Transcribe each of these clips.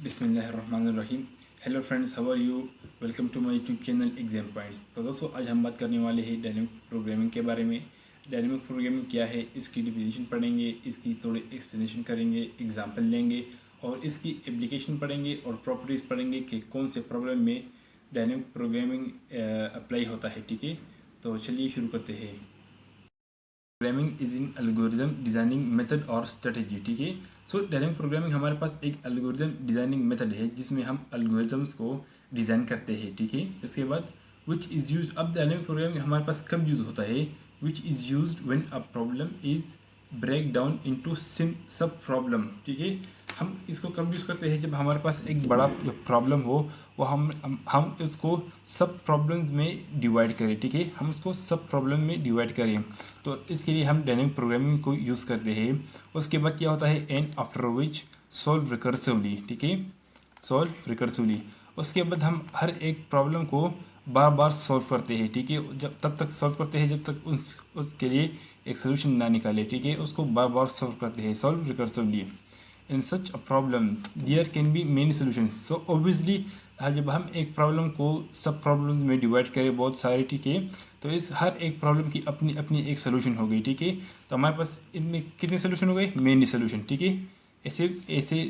बिस्मिल्लाहिर्रहमानिर्रहीम। Hello friends, how are you? Welcome to my YouTube channel exam points. तो दोस्तों, आज हम बात करने वाले हैं डायनेमिक प्रोग्रामिंग के बारे में। डायनेमिक प्रोग्रामिंग क्या है, इसकी डिफिनेशन पढ़ेंगे, इसकी थोड़ी एक्सप्लेनेशन करेंगे, एग्जांपल लेंगे और इसकी एप्लीकेशन पढ़ेंगे और प्रॉपर्टीज़ पढ़ेंगे कि कौन से प्रॉब्लम में डायनेमिक प्रोग्रामिंग अप्लाई होता है। ठीक है, तो चलिए शुरू करते हैं। Programming is in algorithm designing method और स्ट्रेटेजी। ठीक है, सो डायनेमिक प्रोग्रामिंग हमारे पास एक एल्गोरिदम डिज़ाइनिंग मेथड है जिसमें हम एल्गोरिदम्स को डिज़ाइन करते हैं। ठीक है, इसके बाद विच इज़ यूज, अब डायनेमिक प्रोग्रामिंग हमारे पास कब यूज़ होता है? Which is use when a problem is break down into sub problem. ठीक है, हम इसको कब यूज़ करते हैं? जब हमारे पास एक बड़ा प्रॉब्लम हो, वो हम उसको सब प्रॉब्लम्स में डिवाइड करें। ठीक है, हम उसको सब प्रॉब्लम में डिवाइड करें, तो इसके लिए हम डायनेमिक प्रोग्रामिंग को यूज़ करते हैं। उसके बाद क्या होता है? And after which solve recursively. ठीक है, सॉल्व रिकर्सिवली। उसके बाद हम हर एक प्रॉब्लम को बार बार सॉल्व करते हैं। ठीक है, जब तब तक सॉल्व करते हैं जब तक उसके लिए एक सोल्यूशन ना निकाले। ठीक है, उसको बार बार सॉल्व करते हैं, solve recursively. In such a problem there can be many solutions. So obviously जब हम एक प्रॉब्लम को सब प्रॉब्लम्स में डिवाइड करें बहुत सारे, ठीक है, तो इस हर एक प्रॉब्लम की अपनी अपनी एक सोल्यूशन हो गई। ठीक है, तो हमारे पास इनमें कितने सोल्यूशन हो गए? Many solution. ठीक है, ऐसे ऐसे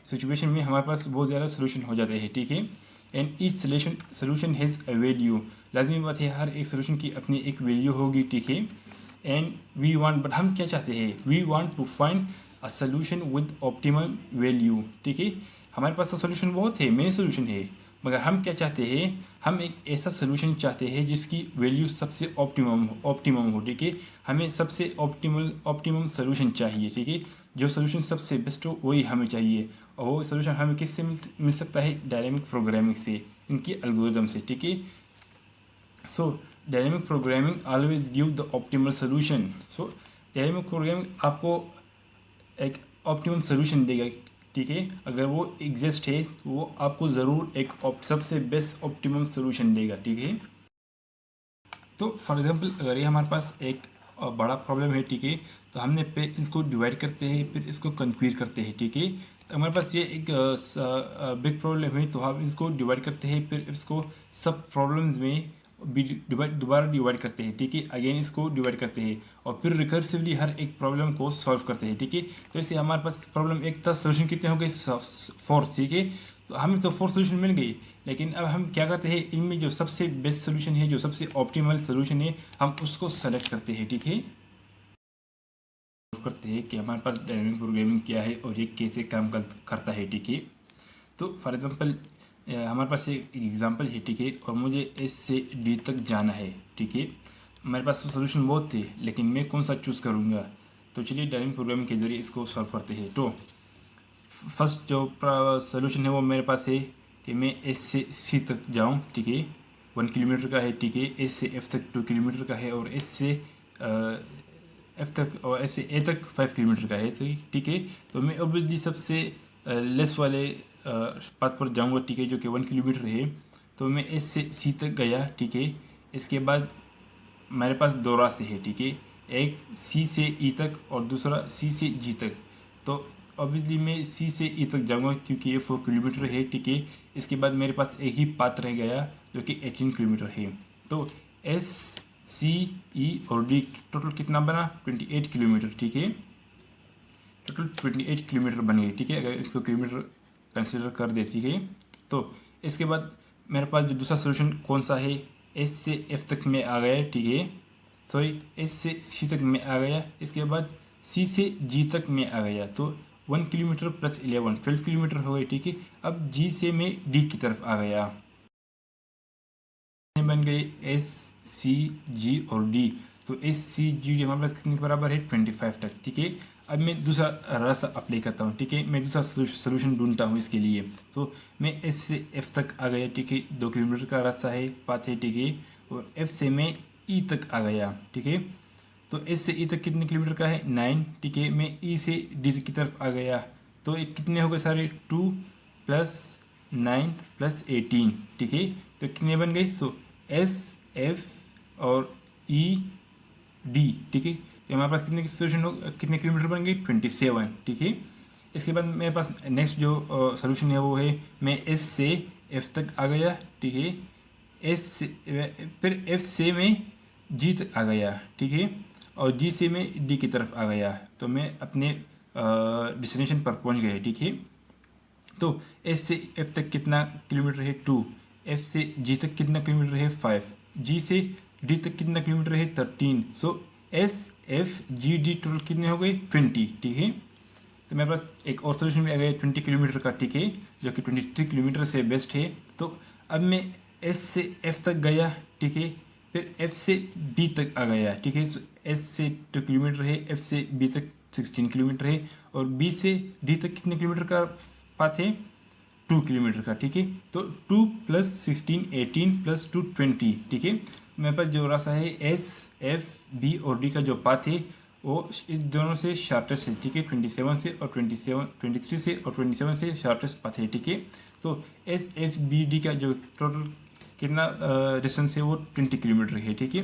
सिचुएशन में हमारे पास बहुत ज़्यादा सोल्यूशन हो जाते हैं। ठीक है, and each solution has a value. लाजमी बात है, हर एक सोल्यूशन की अपनी एक वैल्यू होगी। ठीक है, एंड वी वांट, बट हम क्या चाहते हैं? We want to find a solution with optimum value. ठीक है, हमारे पास तो सोल्यूशन बहुत है, मेनी सोल्यूशन है, मगर हम क्या चाहते हैं? हम एक ऐसा सोल्यूशन चाहते हैं जिसकी वैल्यू सबसे ऑप्टिमम हो। ठीक है, हमें सबसे ऑप्टिमम सोल्यूशन चाहिए। ठीक है, जो सोल्यूशन सबसे बेस्ट हो वही हमें चाहिए, और वो सोल्यूशन हमें किससे मिल सकता है? डायनेमिक प्रोग्रामिंग से, इनकी एल्गोरिदम से। ठीक है, so dynamic programming always give the optimal solution. So dynamic programming आपको एक ऑप्टिमम सोल्यूशन देगा। ठीक है, अगर वो एग्जिस्ट है तो वो आपको ज़रूर एक सबसे बेस्ट ऑप्टिमम सोल्यूशन देगा। ठीक है, तो फॉर एग्जांपल अगर ये हमारे पास एक बड़ा प्रॉब्लम है, ठीक है, तो हमने पे इसको डिवाइड करते हैं, फिर इसको कंक्वीर करते हैं। ठीक है, तो हमारे पास ये एक बिग प्रॉब्लम है, तो हम इसको डिवाइड करते हैं, फिर इसको सब प्रॉब्लम्स में दोबारा डिवाइड करते हैं। ठीक है, अगेन इसको डिवाइड करते हैं और फिर रिकर्सिवली हर एक प्रॉब्लम को सॉल्व करते हैं। ठीक है, तो ऐसे हमारे पास प्रॉब्लम एक था, सोल्यूशन कितने हो गए? 4। ठीक है, तो हमें तो 4 सोल्यूशन मिल गई, लेकिन अब हम क्या करते हैं? इनमें जो सबसे बेस्ट सोल्यूशन है, जो सबसे ऑप्टिमल सोल्यूशन है, हम उसको सेलेक्ट करते हैं। ठीक है, करते हैं कि हमारे पास डायनेमिक प्रोग्रामिंग क्या है और ये कैसे काम करता है। ठीक है, तो फॉर एग्जांपल हमारे पास एक एग्जांपल है। ठीक है, और मुझे एस से डी तक जाना है। ठीक है, मेरे पास तो सोल्यूशन बहुत थे, लेकिन मैं कौन सा चूज़ करूँगा? तो चलिए डायनेमिक प्रोग्रामिंग के ज़रिए इसको सॉल्व करते हैं। तो फर्स्ट जो सोल्यूशन है वो मेरे पास है कि मैं एस से सी तक जाऊँ। ठीक है, 1 किलोमीटर का है। ठीक है, एस से एफ तक 2 किलोमीटर का है, और एस से एफ तक और एस से ए तक 5 किलोमीटर का है। ठीक है, तो मैं ऑब्वियसली सबसे लेस वाले पाथ पर जाऊँगा। ठीक है, जो कि 1 किलोमीटर है, तो मैं एस से सी तक गया। ठीक है, इसके बाद मेरे पास 2 रास्ते हैं। ठीक है, एक सी से ई तक और दूसरा सी से जी तक। तो ऑब्वियसली मैं सी से ई तक जाऊंगा क्योंकि ये 4 किलोमीटर है। ठीक है, इसके बाद मेरे पास एक ही पाथ रह गया जो कि 18 किलोमीटर है। तो एस, सी, ई और डी टोटल कितना बना? 28 किलोमीटर। ठीक है, टोटल 28 किलोमीटर बन गई। ठीक है, अगर इसको किलोमीटर कंसिडर कर दे। ठीक है, तो इसके बाद मेरे पास जो दूसरा सोल्यूशन कौन सा है? एस से एफ तक में आ गया। ठीक है, सॉरी, एस से सी तक में आ गया, इसके बाद सी से जी तक में आ गया। तो 1 किलोमीटर प्लस 11 12 किलोमीटर हो गए। ठीक है, अब जी से मैं डी की तरफ आ गया, बन गए एस, सी, जी और डी। तो एस, सी, जी, डी हमारे पास कितने के बराबर है? 25 तक। ठीक है, अब मैं दूसरा रास्ता अप्लाई करता हूँ। ठीक है, मैं दूसरा सोल्यूशन ढूंढता हूँ इसके लिए। तो मैं एस से एफ तक आ गया। ठीक है, 2 किलोमीटर का रास्ता है, पाथ है। ठीक है, और एफ से मैं ई तक आ गया। ठीक है, तो एस से ई तक कितने किलोमीटर का है? 9। ठीक है, मैं ई से डी की तरफ आ गया, तो ये कितने हो गए सारे? 2 प्लस 9 प्लस 18। ठीक है, तो कितने बन गए? सो एस, एफ और ई, डी। ठीक है, तो हमारे पास कितने सोल्यूशन हो, कितने किलोमीटर बन गए? 27। ठीक है, इसके बाद मेरे पास नेक्स्ट जो सोल्यूशन है वो है, मैं एस से एफ तक आ गया, ठीक है। एस से फिर एफ से मैं जी तक आ गया, ठीक है, और जी से मैं डी की तरफ आ गया, तो मैं अपने डेस्टिनेशन पर पहुंच गया, ठीक है। तो एस से एफ तक कितना किलोमीटर है 2, एफ से जी तक कितना किलोमीटर है 5, जी से डी तक कितना किलोमीटर है 13। So S F G D total कितने हो गए 20, ठीक है। तो मेरे पास एक और सोल्यूशन भी आ गया 20 किलोमीटर का, ठीक है, जो कि 23 किलोमीटर से बेस्ट है। तो अब मैं एस से एफ तक गया, ठीक है, फिर एफ से बी तक आ गया, ठीक है। सो एस से 2 किलोमीटर है, एफ से बी तक 16 किलोमीटर है, और बी से डी तक कितने किलोमीटर का पाथ है 2 किलोमीटर का, ठीक है। तो 2 + 16 18 + 2 20, ठीक है। मेरे पास जो रास्ता है एस एफ बी और डी का जो पाथ है वो इस दोनों से शार्टेस्ट है, ठीक है, 27 से और 23 से और 27 से शार्टेस्ट पाथ है, ठीक है। तो एस एफ बी डी का जो टोटल कितना डिस्टेंस है वो 20 किलोमीटर है, ठीक है।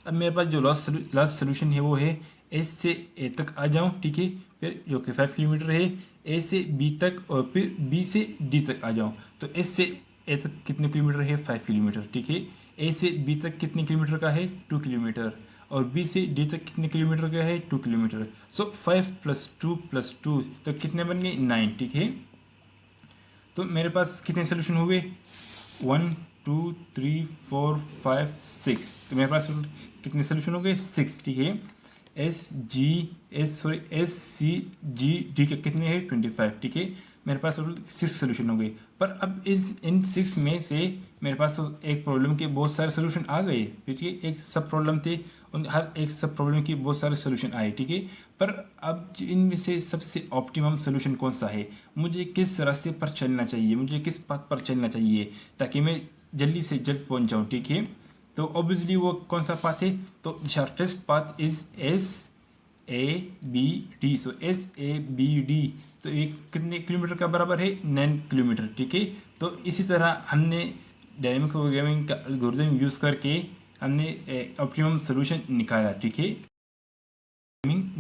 अब मेरे पास जो लास्ट सोल्यूशन है वो है एस से ए तक आ जाऊँ, ठीक है, फिर जो कि 5 किलोमीटर है, ए से बी तक और फिर बी से डी तक आ जाऊँ। तो एस से ए तक कितने किलोमीटर है 5 किलोमीटर, ठीक है। ए से बी तक कितने किलोमीटर का है 2 किलोमीटर, और बी से डी तक कितने किलोमीटर का है 2 किलोमीटर। सो 5 + 2 + 2 तो कितने बन गए 9, ठीक है। तो मेरे पास कितने सोल्यूशन हुए 1 2 3 4 5 6, तो मेरे पास कितने सोल्यूशन हो गए 6, ठीक है। एस सी जी डी के कितने हैं 25, ठीक है। मेरे पास 6 सोल्यूशन हो गए। पर अब इन 6 में से मेरे पास तो एक प्रॉब्लम के बहुत सारे सोल्यूशन आ गए, ठीक है। एक सब प्रॉब्लम थे, उन हर एक सब प्रॉब्लम की बहुत सारे सोल्यूशन आए, ठीक है। पर अब इनमें से सबसे ऑप्टिमम सोल्यूशन कौन सा है, मुझे किस रास्ते पर चलना चाहिए, मुझे किस पाथ पर चलना चाहिए ताकि मैं जल्दी से जल्द पहुंच जाऊं, ठीक है। तो ऑब्वियसली वो कौन सा पाथ है, तो shortest path is S A B D. So S A B D तो एक कितने किलोमीटर का बराबर है 9 किलोमीटर, ठीक है। तो इसी तरह हमने डायनेमिक प्रोग्रामिंग का एल्गोरिथम यूज़ करके हमने ऑप्टिमम सोल्यूशन निकाला, ठीक है।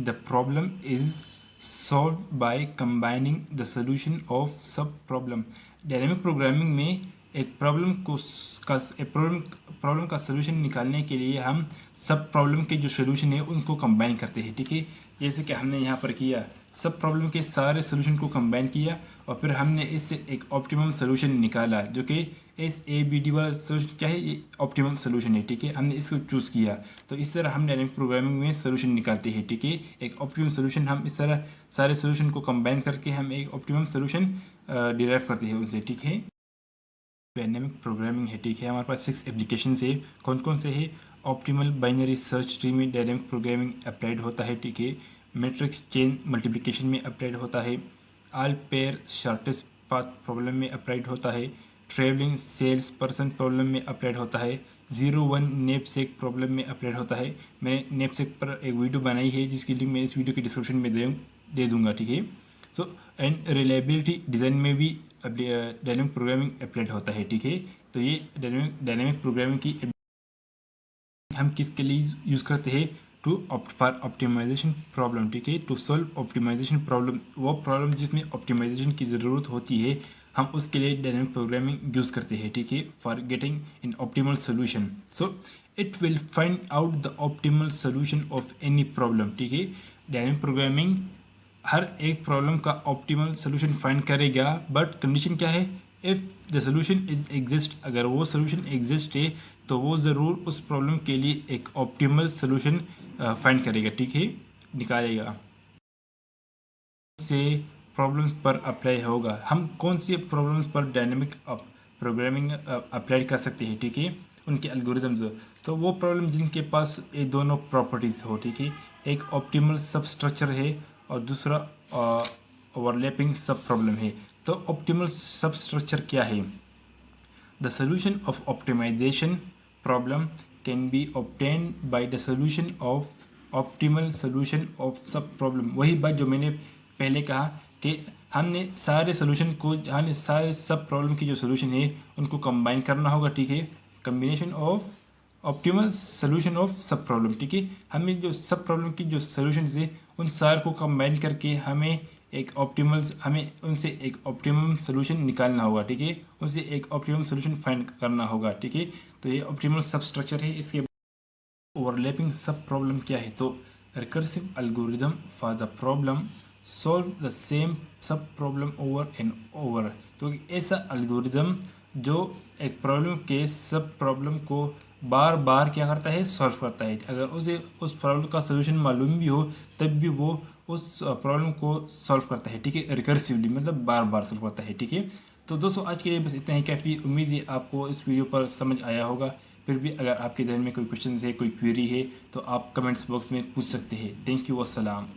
The problem is solved by combining the solution of सब प्रॉब्लम। डायनेमिक प्रोग्रामिंग में एक प्रॉब्लम का सोल्यूशन निकालने के लिए हम सब प्रॉब्लम के जो सोल्यूशन है उनको कंबाइन करते हैं, ठीक है। जैसे कि हमने यहाँ पर किया, सब प्रॉब्लम के सारे सोल्यूशन को कंबाइन किया और फिर हमने इससे एक ऑप्टिमम सोल्यूशन निकाला, जो कि एस ए बी डी वाला सोल्यूशन क्या है, ये ऑप्टिमम सोल्यूशन है, ठीक है। हमने इसको चूज़ किया। तो इस तरह हम डायनेमिक प्रोग्रामिंग में सोल्यूशन निकालते हैं, ठीक है। एक ऑप्टिमम सोल्यूशन हम इस तरह सारे सोल्यूशन को कंबाइन करके हम एक ऑप्टिमम सोल्यूशन डिराइव करते हैं उनसे, ठीक है। डायनेमिक प्रोग्रामिंग है, ठीक है। हमारे पास 6 एप्लीकेशन है, कौन कौन से है, ऑप्टिमल बाइनरी सर्च ट्री में डायनेमिक प्रोग्रामिंग अप्लाइड होता है, ठीक है। मैट्रिक्स चेन मल्टीप्लिकेशन में अप्लाइड होता है, all pair shortest path problem में अप्लाइड होता है, ट्रेवलिंग सेल्स पर्सन प्रॉब्लम में अप्लाइड होता है, 01 नेपसेक प्रॉब्लम में अप्लाइड होता है। मैंने नेपसेक पर एक वीडियो बनाई है जिसकी लिंक मैं इस वीडियो के डिस्क्रिप्शन में दे दूँगा, ठीक है। सो एंड रिलायबिलिटी डिज़ाइन में भी डायनेमिक प्रोग्रामिंग अप्लाइड होता है, ठीक है। तो ये डायनेमिक प्रोग्रामिंग की हम किसके लिए यूज़ करते हैं, फॉर ऑप्टिमाइजेशन प्रॉब्लम, ठीक है। टू सॉल्व ऑप्टिमाइजेशन प्रॉब्लम, वो प्रॉब्लम जिसमें ऑप्टिमाइजेशन की ज़रूरत होती है हम उसके लिए डायनेमिक प्रोग्रामिंग यूज़ करते हैं, ठीक है, for getting in optimal solution. So it will find out the optimal solution of any problem, ठीक है। डायनेमिक प्रोग्रामिंग हर एक प्रॉब्लम का ऑप्टिमल सोल्यूशन फाइंड करेगा, बट कंडीशन क्या है, if the solution is exist, अगर वो सोल्यूशन एग्जिस्ट है तो वो ज़रूर उस प्रॉब्लम के लिए एक ऑप्टिमल सोल्यूशन फाइंड करेगा, ठीक है, निकालेगा। से प्रॉब्लम्स पर अप्लाई होगा, हम कौन सी प्रॉब्लम्स पर डायनेमिक प्रोग्रामिंग अप्लाई कर सकते हैं, ठीक है, उनके एल्गोरिथम्स। तो वो प्रॉब्लम जिनके पास ये दोनों प्रॉपर्टीज़ हो, ठीक है, एक ऑप्टिमल सब स्ट्रक्चर है और दूसरा ओवरलैपिंग सब प्रॉब्लम है। तो ऑप्टिमल सब स्ट्रक्चर क्या है, the solution of optimization problem can be obtained by the solution of optimal solution of sub problem. वही बात जो मैंने पहले कहा कि हमने सारे सोल्यूशन को, हमने सारे सब प्रॉब्लम की जो सोल्यूशन है उनको कंबाइन करना होगा, ठीक है, combination of optimal solution of sub problem, ठीक है। हमें जो सब प्रॉब्लम की जो सोल्यूशन है उन सारे को कंबाइन करके हमें एक ऑप्टिमल हमें उनसे एक ऑप्टिमम सोल्यूशन निकालना होगा, ठीक है, उनसे एक ऑप्टिमम सोल्यूशन फाइंड करना होगा, ठीक है। तो ये ऑप्टिमल सब स्ट्रक्चर है। इसके ओवरलैपिंग सब प्रॉब्लम क्या है, तो recursive algorithm for the problem solve the same सब प्रॉब्लम ओवर एंड ओवर। तो ऐसा एल्गोरिदम जो एक प्रॉब्लम के सब प्रॉब्लम को बार बार क्या करता है, सॉल्व करता है। अगर उसे उस प्रॉब्लम का सोल्यूशन मालूम भी हो तब भी वो उस प्रॉब्लम को सॉल्व करता है, ठीक है, रिकर्सिवली, मतलब बार बार सॉल्व करता है, ठीक है। तो दोस्तों आज के लिए बस इतना ही काफ़ी। उम्मीद है आपको इस वीडियो पर समझ आया होगा। फिर भी अगर आपके जहन में कोई क्वेश्चन है, कोई क्वेरी है, तो आप कमेंट्स बॉक्स में पूछ सकते हैं। थैंक यू, अस्सलाम।